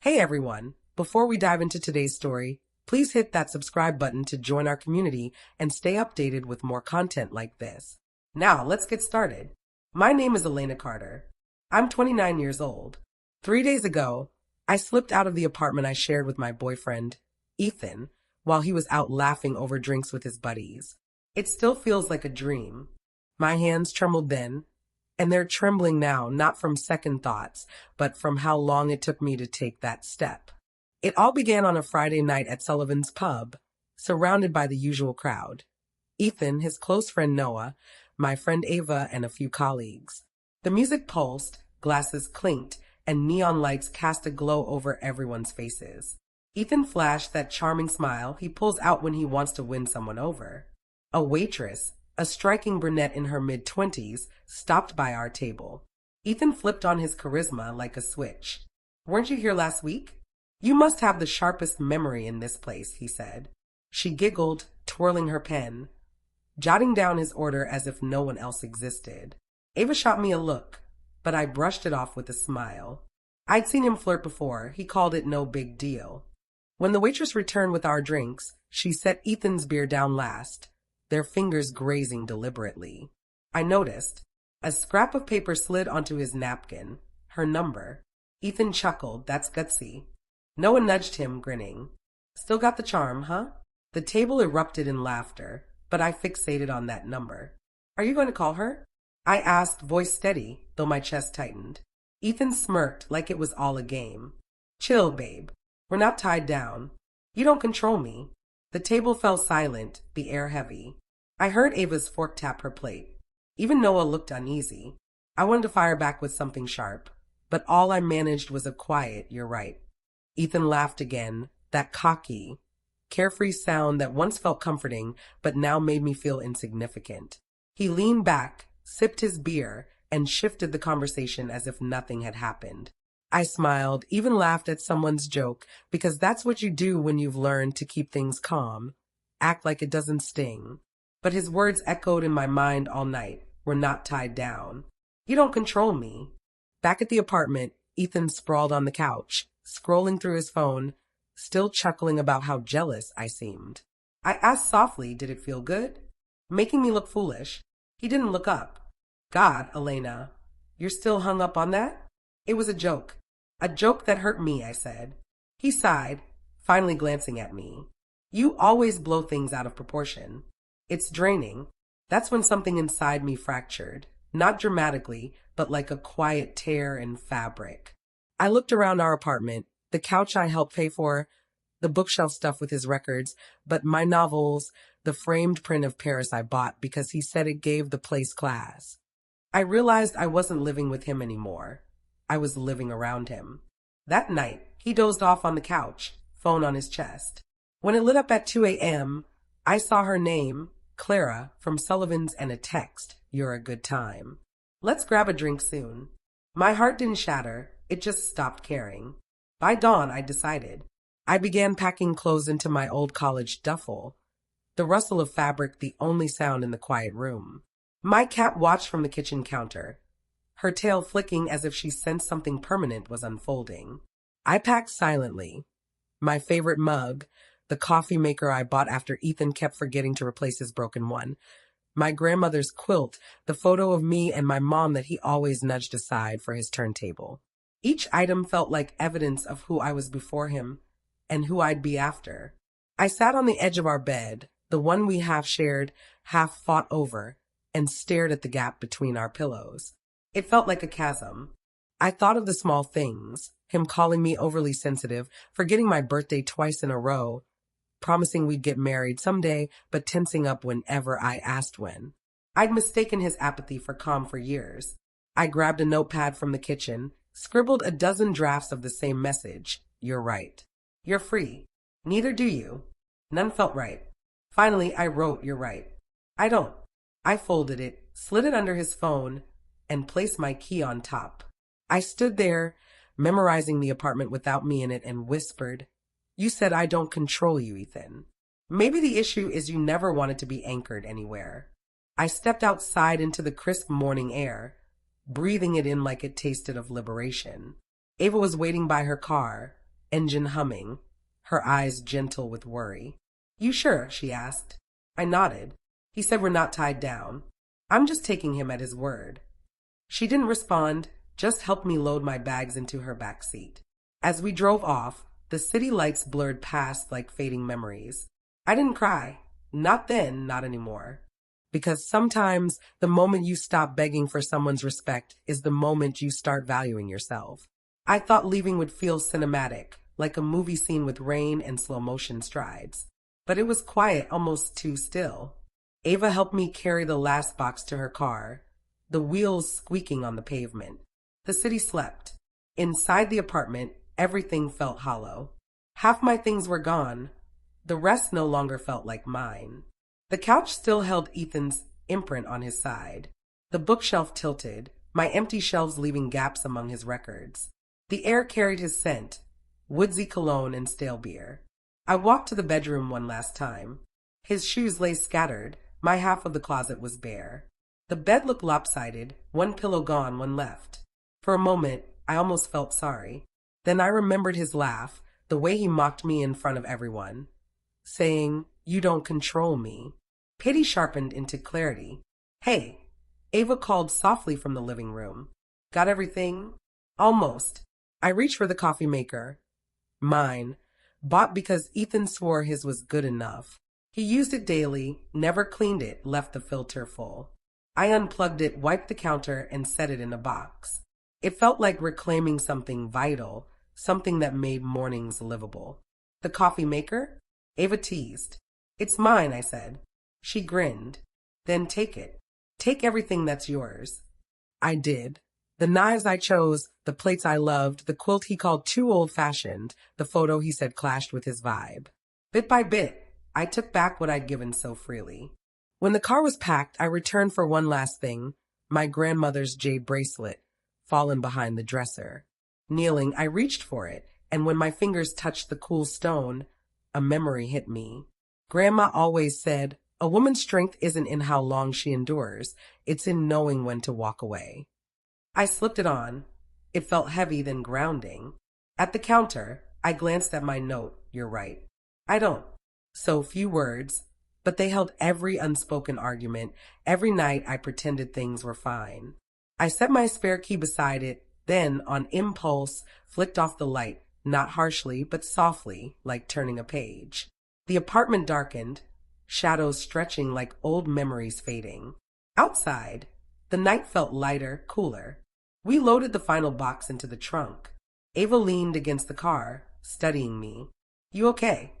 Hey everyone! Before we dive into today's story, please hit that subscribe button to join our community and stay updated with more content like this. Now, let's get started. My name is Elena Carter. I'm 29 years old. 3 days ago, I slipped out of the apartment I shared with my boyfriend, Ethan, while he was out laughing over drinks with his buddies. It still feels like a dream. My hands trembled then, and they're trembling now, not from second thoughts, but from how long it took me to take that step. It all began on a Friday night at Sullivan's pub, surrounded by the usual crowd. Ethan, his close friend Noah, my friend Ava, and a few colleagues. The music pulsed, glasses clinked, and neon lights cast a glow over everyone's faces. Ethan flashed that charming smile he pulls out when he wants to win someone over. A waitress, a striking brunette in her mid-20s, stopped by our table. Ethan flipped on his charisma like a switch. "Weren't you here last week? You must have the sharpest memory in this place," he said. She giggled, twirling her pen, jotting down his order as if no one else existed. Ava shot me a look, but I brushed it off with a smile. I'd seen him flirt before. He called it no big deal. When the waitress returned with our drinks, she set Ethan's beer down last, their fingers grazing deliberately. I noticed. A scrap of paper slid onto his napkin. Her number. Ethan chuckled. "That's gutsy." Noah nudged him, grinning. "Still got the charm, huh?" The table erupted in laughter, but I fixated on that number. "Are you going to call her?" I asked, voice steady, though my chest tightened. Ethan smirked like it was all a game. "Chill, babe. We're not tied down. You don't control me." The table fell silent, the air heavy. I heard Ava's fork tap her plate. Even Noah looked uneasy. I wanted to fire back with something sharp, but all I managed was a quiet, "You're right." Ethan laughed again, that cocky, carefree sound that once felt comforting, but now made me feel insignificant. He leaned back, sipped his beer, and shifted the conversation as if nothing had happened. I smiled, even laughed at someone's joke, because that's what you do when you've learned to keep things calm. Act like it doesn't sting. But his words echoed in my mind all night. "We're not tied down. You don't control me." Back at the apartment, Ethan sprawled on the couch, scrolling through his phone, still chuckling about how jealous I seemed. I asked softly, "Did it feel good?" Making me look foolish. He didn't look up. "God, Elena, you're still hung up on that?" "It was a joke. A joke that hurt me," I said. He sighed, finally glancing at me. "You always blow things out of proportion. It's draining." That's when something inside me fractured. Not dramatically, but like a quiet tear in fabric. I looked around our apartment, the couch I helped pay for, the bookshelf stuff with his records, but my novels, the framed print of Paris I bought because he said it gave the place class. I realized I wasn't living with him anymore. I was living around him. That night, he dozed off on the couch, phone on his chest. When it lit up at 2 a.m., I saw her name, Clara, from Sullivan's, and a text, "You're a good time. Let's grab a drink soon." My heart didn't shatter, it just stopped caring. By dawn, I decided. I began packing clothes into my old college duffel, the rustle of fabric the only sound in the quiet room. My cat watched from the kitchen counter, her tail flicking as if she sensed something permanent was unfolding. I packed silently. My favorite mug, the coffee maker I bought after Ethan kept forgetting to replace his broken one, my grandmother's quilt, the photo of me and my mom that he always nudged aside for his turntable. Each item felt like evidence of who I was before him and who I'd be after. I sat on the edge of our bed, the one we half shared, half fought over, and stared at the gap between our pillows. It felt like a chasm. I thought of the small things, him calling me overly sensitive, forgetting my birthday twice in a row, promising we'd get married someday, but tensing up whenever I asked when. I'd mistaken his apathy for calm for years. I grabbed a notepad from the kitchen, scribbled a dozen drafts of the same message. "You're right. You're free. Neither do you." None felt right. Finally, I wrote, "You're right. I don't." I folded it, slid it under his phone, and placed my key on top. I stood there, memorizing the apartment without me in it, and whispered, "You said I don't control you, Ethan. Maybe the issue is you never wanted to be anchored anywhere." I stepped outside into the crisp morning air, breathing it in like it tasted of liberation. Ava was waiting by her car, engine humming, her eyes gentle with worry. "You sure?" she asked. I nodded. "He said we're not tied down. I'm just taking him at his word." She didn't respond, just helped me load my bags into her back seat. As we drove off, the city lights blurred past like fading memories. I didn't cry. Not then, not anymore. Because sometimes the moment you stop begging for someone's respect is the moment you start valuing yourself. I thought leaving would feel cinematic, like a movie scene with rain and slow motion strides. But it was quiet, almost too still. Ava helped me carry the last box to her car, the wheels squeaking on the pavement. The city slept. Inside the apartment, everything felt hollow. Half my things were gone. The rest no longer felt like mine. The couch still held Ethan's imprint on his side. The bookshelf tilted, my empty shelves leaving gaps among his records. The air carried his scent, woodsy cologne and stale beer. I walked to the bedroom one last time. His shoes lay scattered, my half of the closet was bare. The bed looked lopsided, one pillow gone, one left. For a moment, I almost felt sorry. Then I remembered his laugh, the way he mocked me in front of everyone, saying, "You don't control me." Pity sharpened into clarity. "Hey," Ava called softly from the living room. "Got everything?" "Almost." I reached for the coffee maker. Mine. Bought because Ethan swore his was good enough. He used it daily, never cleaned it, left the filter full. I unplugged it, wiped the counter, and set it in a box. It felt like reclaiming something vital, something that made mornings livable. "The coffee maker?" Ava teased. "It's mine," I said. She grinned. "Then take it. Take everything that's yours." I did. The knives I chose, the plates I loved, the quilt he called too old-fashioned, the photo he said clashed with his vibe. Bit by bit, I took back what I'd given so freely. When the car was packed, I returned for one last thing, my grandmother's jade bracelet, fallen behind the dresser. Kneeling, I reached for it, and when my fingers touched the cool stone, a memory hit me. Grandma always said, "A woman's strength isn't in how long she endures, it's in knowing when to walk away." I slipped it on. It felt heavy, then grounding. At the counter, I glanced at my note. "You're right. I don't." So few words, but they held every unspoken argument. Every night I pretended things were fine. I set my spare key beside it, then, on impulse, flicked off the light, not harshly, but softly, like turning a page. The apartment darkened, shadows stretching like old memories fading. Outside, the night felt lighter, cooler. We loaded the final box into the trunk. Ava leaned against the car, studying me. "You okay?"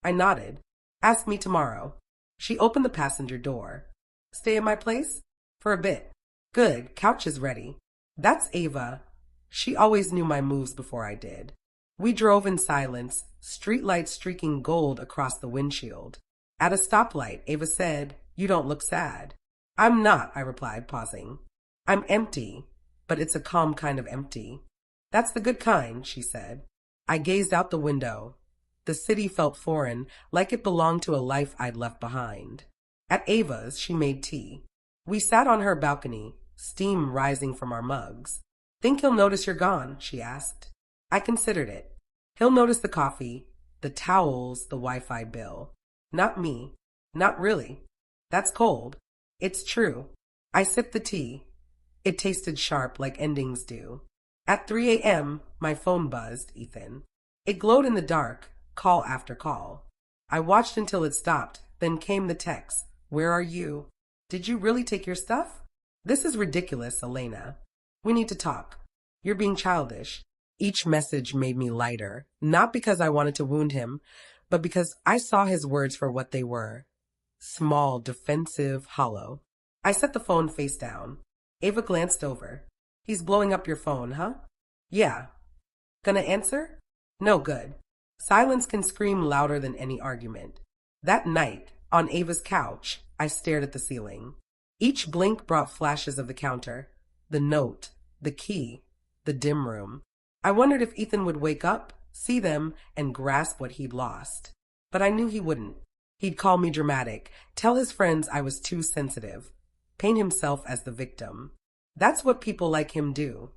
I nodded. "Ask me tomorrow." She opened the passenger door. "Stay at my place?" "For a bit." "Good, couch is ready." That's Ava. She always knew my moves before I did. We drove in silence, streetlights streaking gold across the windshield. At a stoplight, Ava said, "You don't look sad." "I'm not," I replied, pausing. "I'm empty, but it's a calm kind of empty." "That's the good kind," she said. I gazed out the window. The city felt foreign, like it belonged to a life I'd left behind. At Ava's, she made tea. We sat on her balcony, steam rising from our mugs. "Think he'll notice you're gone?" she asked. I considered it. He'll notice the coffee, the towels, the Wi-Fi bill. Not me. Not really. That's cold. It's true. I sipped the tea. It tasted sharp like endings do. At 3 a.m., my phone buzzed, Ethan. It glowed in the dark, call after call. I watched until it stopped, then came the text. "Where are you? Did you really take your stuff?" "This is ridiculous, Elena. We need to talk. You're being childish." Each message made me lighter, not because I wanted to wound him, but because I saw his words for what they were. Small, defensive, hollow. I set the phone face down. Ava glanced over. "He's blowing up your phone, huh?" "Yeah." "Gonna answer?" "No good." Silence can scream louder than any argument. That night, on Ava's couch, I stared at the ceiling. Each blink brought flashes of the counter, the note, the key, the dim room. I wondered if Ethan would wake up, see them, and grasp what he'd lost. But I knew he wouldn't. He'd call me dramatic, tell his friends I was too sensitive, paint himself as the victim. That's what people like him do.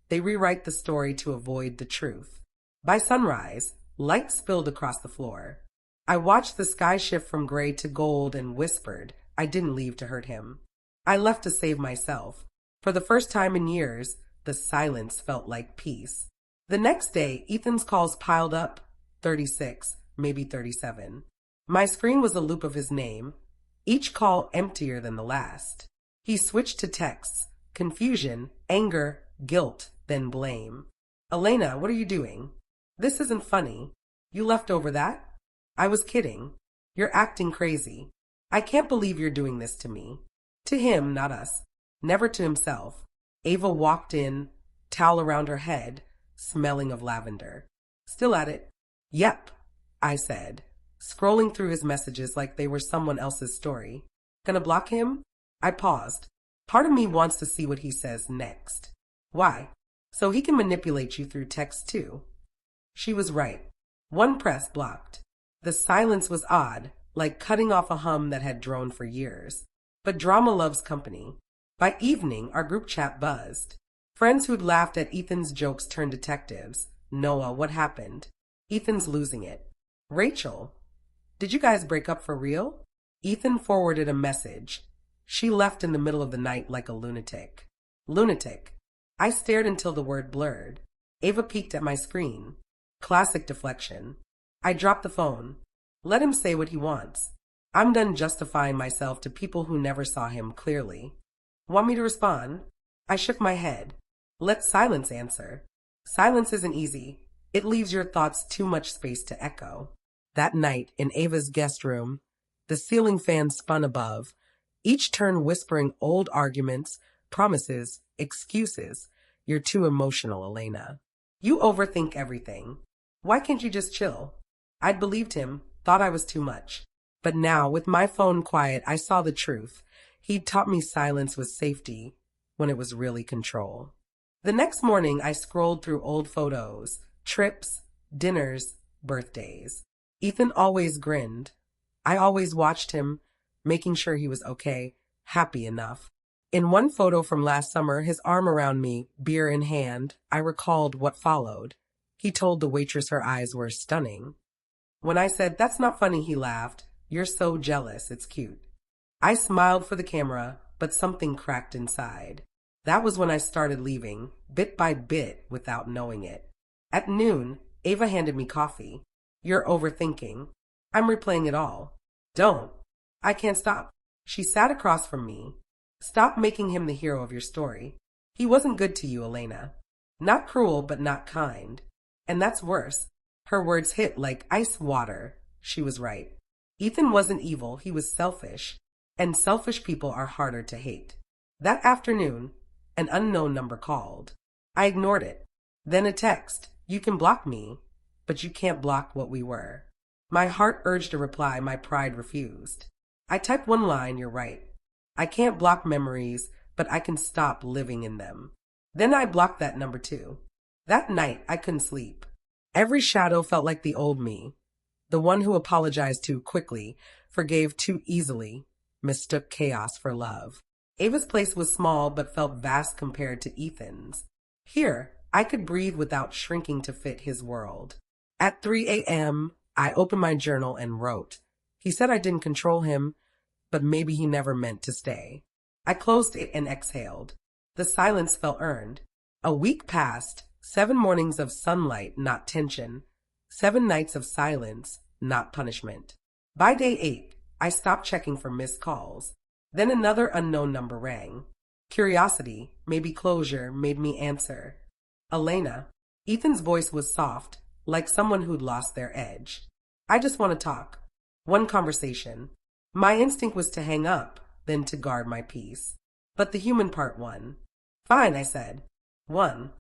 They rewrite the story to avoid the truth. By sunrise, light spilled across the floor. I watched the sky shift from gray to gold and whispered I didn't leave to hurt him. I left to save myself. For the first time in years, the silence felt like peace. The next day, Ethan's calls piled up, 36, maybe 37. My screen was a loop of his name, each call emptier than the last. He switched to texts, confusion, anger, guilt, then blame. Elena, what are you doing? This isn't funny. You left over that? I was kidding. You're acting crazy. I can't believe you're doing this to me. To him, not us. Never to himself. Ava walked in, towel around her head, smelling of lavender. Still at it? Yep, I said, scrolling through his messages like they were someone else's story. Gonna block him? I paused. Part of me wants to see what he says next. Why? So he can manipulate you through text too. She was right. One press blocked. The silence was odd, like cutting off a hum that had droned for years. But drama loves company. By evening, our group chat buzzed. Friends who'd laughed at Ethan's jokes turned detectives. Noah, what happened? Ethan's losing it. Rachel, did you guys break up for real? Ethan forwarded a message. She left in the middle of the night like a lunatic. Lunatic. I stared until the word blurred. Ava peeked at my screen. Classic deflection. I dropped the phone. Let him say what he wants. I'm done justifying myself to people who never saw him clearly. Want me to respond? I shook my head. Let silence answer. Silence isn't easy. It leaves your thoughts too much space to echo. That night, in Ava's guest room, the ceiling fan spun above, each turn whispering old arguments, promises, excuses. You're too emotional, Elena. You overthink everything. Why can't you just chill? I'd believed him, thought I was too much. But now, with my phone quiet, I saw the truth. He'd taught me silence was safety when it was really control. The next morning, I scrolled through old photos, trips, dinners, birthdays. Ethan always grinned. I always watched him, making sure he was okay, happy enough. In one photo from last summer, his arm around me, beer in hand, I recalled what followed. He told the waitress her eyes were stunning. When I said, "That's not funny," he laughed. "You're so jealous, it's cute." I smiled for the camera, but something cracked inside. That was when I started leaving, bit by bit, without knowing it. At noon, Ava handed me coffee. "You're overthinking." I'm replaying it all. "Don't." I can't stop. She sat across from me. "Stop making him the hero of your story. He wasn't good to you, Elena. Not cruel, but not kind. And that's worse." Her words hit like ice water. She was right. Ethan wasn't evil, he was selfish. And selfish people are harder to hate. That afternoon, an unknown number called. I ignored it. Then a text. "You can block me, but you can't block what we were." My heart urged a reply, my pride refused. I typed one line, "You're right. I can't block memories, but I can stop living in them." Then I blocked that number too. That night, I couldn't sleep. Every shadow felt like the old me. The one who apologized too quickly, forgave too easily, mistook chaos for love. Ava's place was small but felt vast compared to Ethan's. Here, I could breathe without shrinking to fit his world. At 3 a.m., I opened my journal and wrote. He said I didn't control him, but maybe he never meant to stay. I closed it and exhaled. The silence felt earned. A week passed, 7 mornings of sunlight, not tension. 7 nights of silence, not punishment. By day 8, I stopped checking for missed calls. Then another unknown number rang. Curiosity, maybe closure, made me answer. "Elena." Ethan's voice was soft, like someone who'd lost their edge. "I just want to talk. One conversation." My instinct was to hang up, then to guard my peace. But the human part won. "Fine," I said. "One.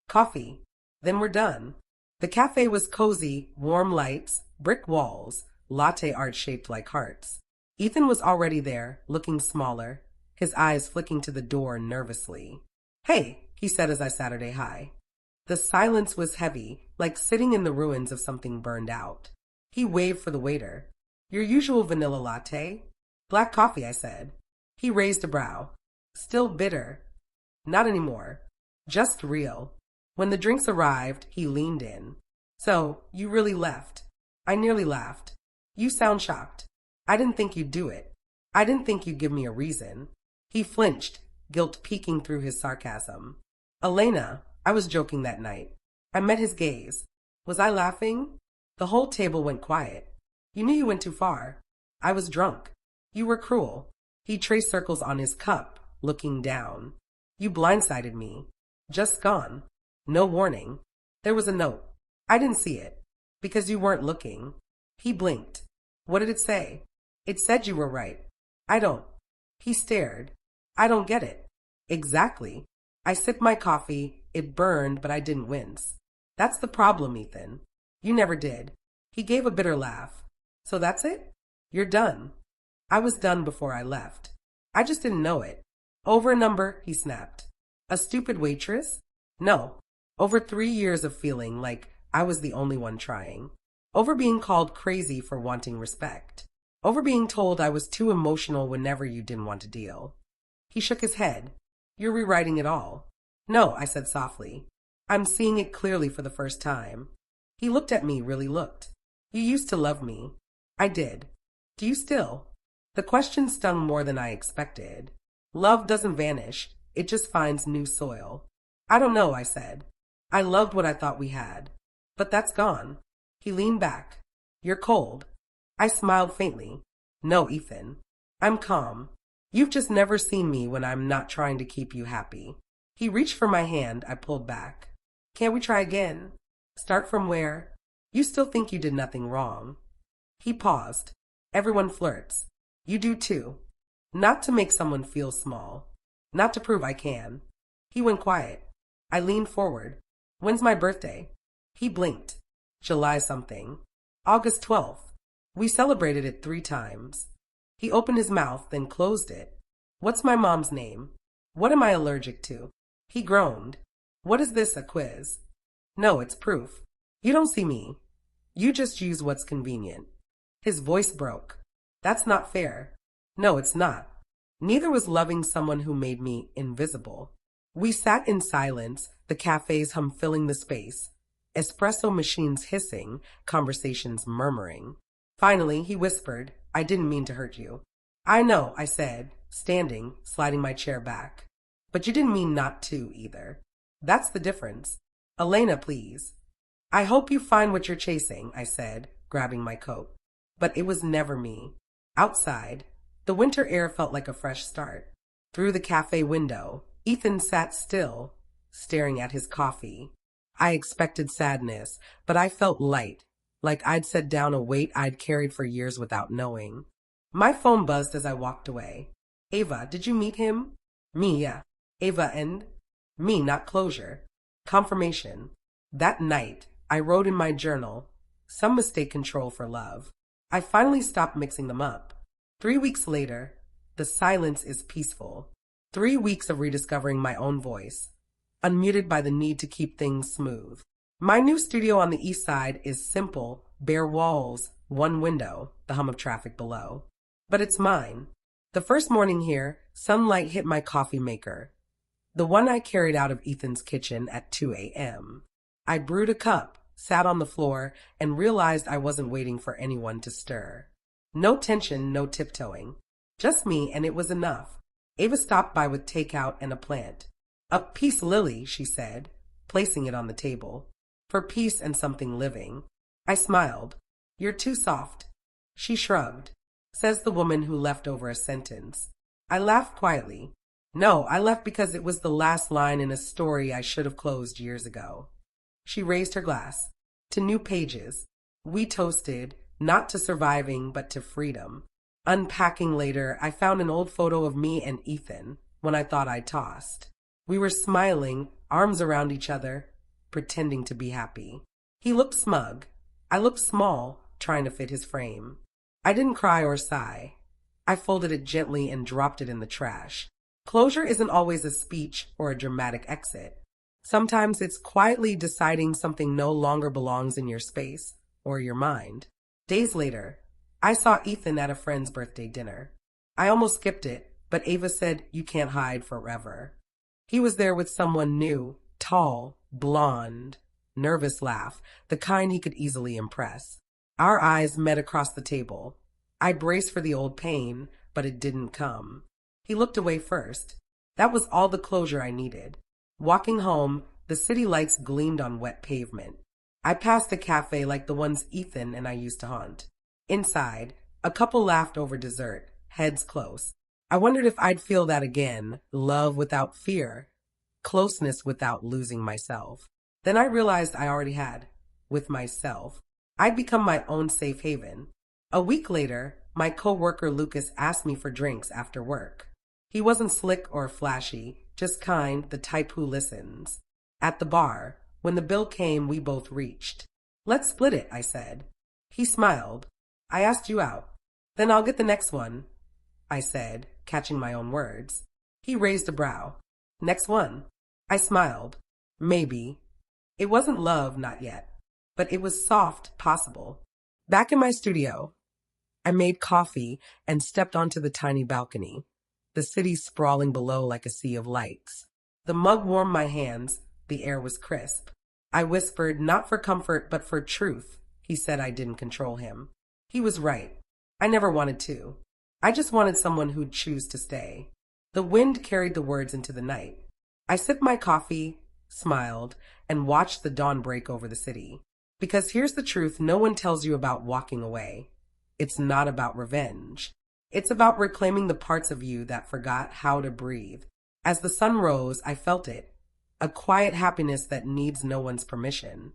Coffee. Then we're done." The cafe was cozy, warm lights, brick walls, latte art shaped like hearts. Ethan was already there, looking smaller, his eyes flicking to the door nervously. "Hey," he said as I Saturday hi. The silence was heavy, like sitting in the ruins of something burned out. He waved for the waiter. "Your usual vanilla latte?" "Black coffee," I said. He raised a brow. "Still bitter?" "Not anymore. Just real." When the drinks arrived, he leaned in. So, you really left. I nearly laughed. You sound shocked. I didn't think you'd do it. I didn't think you'd give me a reason. He flinched, guilt peeking through his sarcasm. Elena, I was joking that night. I met his gaze. Was I laughing? The whole table went quiet. You knew you went too far. I was drunk. You were cruel. He traced circles on his cup, looking down. You blindsided me. Just gone. No warning. There was a note. I didn't see it. Because you weren't looking. He blinked. What did it say? It said you were right. I don't. He stared. I don't get it. Exactly. I sipped my coffee. It burned, but I didn't wince. That's the problem, Ethan. You never did. He gave a bitter laugh. So that's it? You're done. I was done before I left. I just didn't know it. Over a number, he snapped. A stupid waitress? No. Over 3 years of feeling like I was the only one trying. Over being called crazy for wanting respect. Over being told I was too emotional whenever you didn't want to deal. He shook his head. You're rewriting it all. No, I said softly. I'm seeing it clearly for the first time. He looked at me, really looked. You used to love me. I did. Do you still? The question stung more than I expected. Love doesn't vanish. It just finds new soil. I don't know, I said. I loved what I thought we had. But that's gone. He leaned back. You're cold. I smiled faintly. No, Ethan. I'm calm. You've just never seen me when I'm not trying to keep you happy. He reached for my hand. I pulled back. Can't we try again? Start from where? You still think you did nothing wrong. He paused. Everyone flirts. You do too. Not to make someone feel small. Not to prove I can. He went quiet. I leaned forward. When's my birthday? He blinked. July something. August 12th. We celebrated it 3 times. He opened his mouth, then closed it. What's my mom's name? What am I allergic to? He groaned. What is this, a quiz? No, it's proof. You don't see me. You just use what's convenient. His voice broke. That's not fair. No, it's not. Neither was loving someone who made me invisible. We sat in silence, the cafe's hum filling the space. Espresso machines hissing, conversations murmuring. Finally, he whispered, I didn't mean to hurt you. I know, I said, standing, sliding my chair back. But you didn't mean not to, either. That's the difference. Elena, please. I hope you find what you're chasing, I said, grabbing my coat. But it was never me. Outside, the winter air felt like a fresh start. Through the cafe window, Ethan sat still, staring at his coffee. I expected sadness, but I felt light, like I'd set down a weight I'd carried for years without knowing. My phone buzzed as I walked away. Ava, did you meet him? Me, yeah. Ava and me, not closure. Confirmation. That night, I wrote in my journal, some mistake control for love. I finally stopped mixing them up. 3 weeks later, the silence is peaceful. 3 weeks of rediscovering my own voice, unmuted by the need to keep things smooth. My new studio on the east side is simple, bare walls, 1 window, the hum of traffic below. But it's mine. The first morning here, sunlight hit my coffee maker, the one I carried out of Ethan's kitchen at 2 a.m. I brewed a cup, sat on the floor, and realized I wasn't waiting for anyone to stir. No tension, no tiptoeing. Just me, and it was enough. Ava stopped by with takeout and a plant. A peace lily, she said, placing it on the table. For peace and something living. I smiled. You're too soft. She shrugged. Says the woman who left over a sentence. I laughed quietly. No, I left because it was the last line in a story I should have closed years ago. She raised her glass. To new pages. We toasted, not to surviving, but to freedom. Unpacking later, I found an old photo of me and Ethan, when I thought I'd tossed. We were smiling, arms around each other, pretending to be happy. He looked smug. I looked small, trying to fit his frame. I didn't cry or sigh. I folded it gently and dropped it in the trash. Closure isn't always a speech or a dramatic exit. Sometimes it's quietly deciding something no longer belongs in your space or your mind. Days later, I saw Ethan at a friend's birthday dinner. I almost skipped it, but Ava said you can't hide forever. He was there with someone new, tall, blonde, nervous laugh, the kind he could easily impress. Our eyes met across the table. I braced for the old pain, but it didn't come. He looked away first. That was all the closure I needed. Walking home, the city lights gleamed on wet pavement. I passed a cafe like the ones Ethan and I used to haunt. Inside, a couple laughed over dessert, heads close. I wondered if I'd feel that again, love without fear, closeness without losing myself. Then I realized I already had, with myself. I'd become my own safe haven. A week later, my coworker Lucas asked me for drinks after work. He wasn't slick or flashy, just kind, the type who listens. At the bar, when the bill came, we both reached. "Let's split it," I said. He smiled. "I asked you out." "Then I'll get the next one," I said, catching my own words. He raised a brow. "Next one." I smiled. Maybe. It wasn't love, not yet. But it was soft, possible. Back in my studio, I made coffee and stepped onto the tiny balcony, the city sprawling below like a sea of lights. The mug warmed my hands. The air was crisp. I whispered, not for comfort, but for truth. He said I didn't control him. He was right. I never wanted to. I just wanted someone who'd choose to stay. The wind carried the words into the night. I sipped my coffee, smiled, and watched the dawn break over the city. Because here's the truth no one tells you about walking away. It's not about revenge. It's about reclaiming the parts of you that forgot how to breathe. As the sun rose, I felt it. A quiet happiness that needs no one's permission.